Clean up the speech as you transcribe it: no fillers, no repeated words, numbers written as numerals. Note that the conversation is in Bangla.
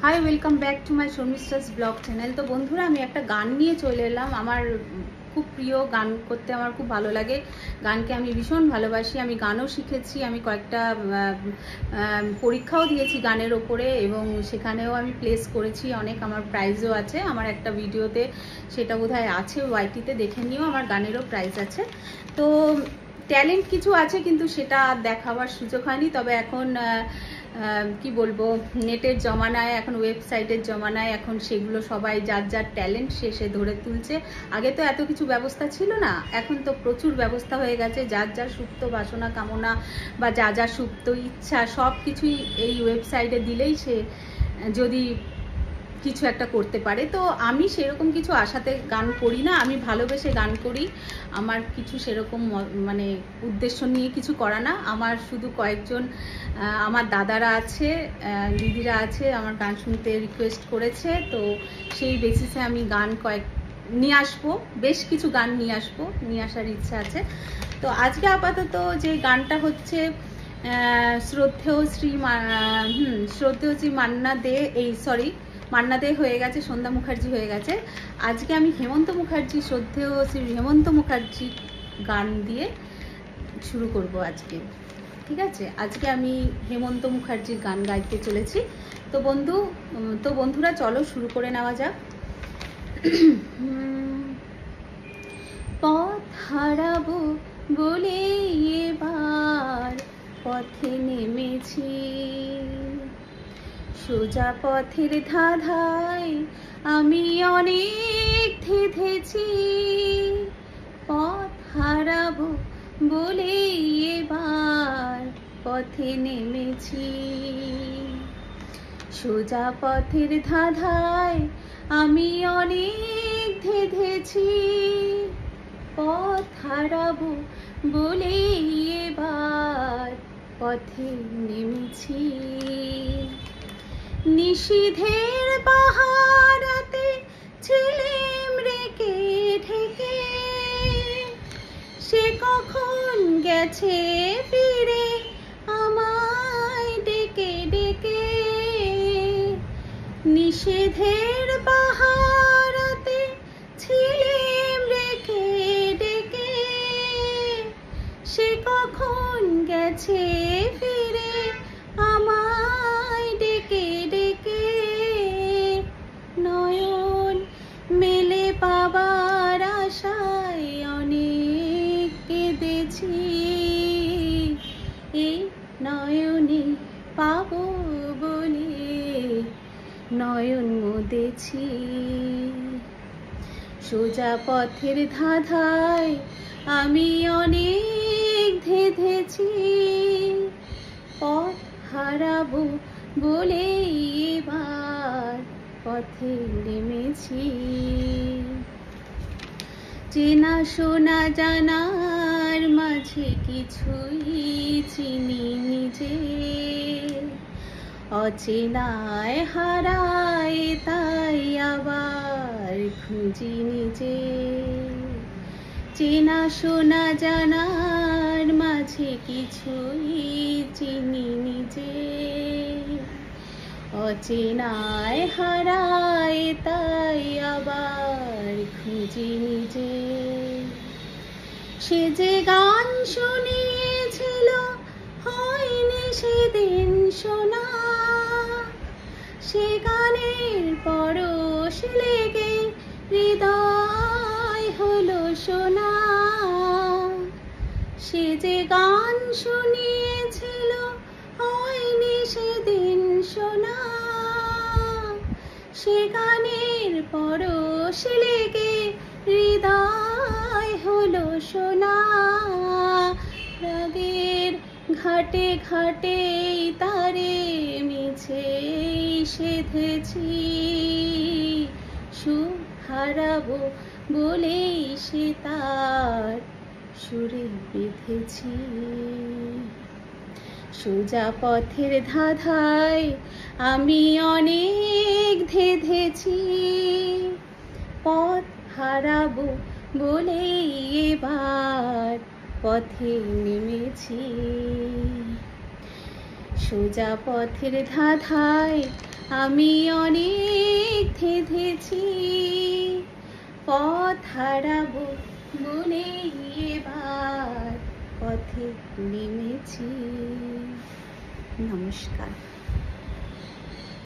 High, welcome back to my Sharmistha's blog channel. তো বন্ধুরা, আমি একটা গান নিয়ে চলে এলাম। আমার খুব প্রিয়, গান করতে আমার খুব ভালো লাগে। গানকে আমি ভীষণ ভালোবাসি। আমি গানও শিখেছি, আমি কয়েকটা পরীক্ষাও দিয়েছি গানের ওপরে, এবং সেখানেও আমি প্লেস করেছি অনেক। আমার প্রাইজও আছে, আমার একটা ভিডিওতে সেটা বোধহয় আছে, ওয়াইটিতে দেখে নিও, আমার গানেরও প্রাইজ আছে। তো ট্যালেন্ট কিছু আছে, কিন্তু সেটা দেখাবার সুযোগ হয়নি। তবে এখন কি বলবো, নেটের জমানায়, এখন ওয়েবসাইটের জমানায়, এখন সেগুলো সবাই যার যার ট্যালেন্ট সে ধরে তুলছে। আগে তো এত কিছু ব্যবস্থা ছিল না, এখন তো প্রচুর ব্যবস্থা হয়ে গেছে। যার যার সুপ্ত বাসনা কামনা বা যা যা সুপ্ত ইচ্ছা সব কিছুই এই ওয়েবসাইটে দিলেই সে যদি কিছু একটা করতে পারে। তো আমি সেরকম কিছু আশাতে গান করি না, আমি ভালোবেসে গান করি। আমার কিছু সেরকম মানে উদ্দেশ্য নিয়ে কিছু করা না। আমার শুধু কয়েকজন আমার দাদারা আছে, দিদিরা আছে, আমার গান শুনতে রিকোয়েস্ট করেছে। তো সেই বেসিসে আমি গান নিয়ে আসবো, বেশ কিছু গান নিয়ে আসার ইচ্ছা আছে। তো আজকে আপাতত যে গানটা হচ্ছে শ্রদ্ধেয় শ্রী মান্না দে, মান্না দে হয়ে গেছে, সন্ধ্যা মুখার্জি হয়ে গেছে। আজকে আমি হেমন্ত মুখার্জি, শ্রদ্ধেয় শ্রী হেমন্ত মুখার্জি গান দিয়ে শুরু করব আজকে। ঠিক আছে, আজকে আমি হেমন্ত মুখার্জির গান গাইতে চলেছি। তো বন্ধুরা, চলো শুরু করে নেওয়া যাক। পথ হারাবো বলে এবার পথে নেমেছি, সোজা পথের ধাঁধায় আমি অনেক থেমেছি। পথ হারাবো বলে এবার পথে নেমেছি, সোজা পথের ধাঁধায় আমি অনেক থেমেছি। পথ হারাবো বলে এবার পথে নেমেছি। নিষিদ্ধের পাহারাতে ছিলেম রেখে ঢেকে, সে কখন গেছে ফিরে আমায় ডেকে ডেকে। নিষেধের পাহারাতে ছিলেম রেখে ডেকে, সে কখন গেছে ফিরে আমায় ডেকে ডেকে। নয়ন মেলে পাবার আশায় অনেক কেঁদেছি, এই নয়নে পাবো বলে নয়ন মুদেছি। সোজা পথের ধাঁধায় আমি অনেক থেমেছি, পথ হারাবো বলে এবার পথে নেমেছি। চেনা শোনা জানার মাঝে কিছুই চিনি নিজে, অচেনায় হারায় তাই আবার খুঁজি নিজে। চেনা শোনা জানার মাঝে কিছুই চিনি নিজে, অচেনায় হারায় তাই আবার খুঁজি নিজে। সে যে গান শুনিয়েছিল হয়নি সেদিন শোনা, সে গানের পরশ লেগে হৃদয় হলো সোনা। সে যে গান শুনিয়েছিল হয়নি সেদিন শোনা, সে গানের পরশ লেগে হৃদয় হলো সোনা। রাগের ঘাটে ঘাটে তারে মিছে সেধেছি, সুর হারাবো বলেই সে তার সুরে বেঁধেছি। সোজা পথের ধাঁধায় আমি অনেক থেমেছি, পথ হারাবো বলে এবার পথে নেমেছি। সোজা পথের ধাঁধায় আমি অনেক থেঁধেছি, পথ হারাবো বলে এবার পথে নেমেছি। নমস্কার।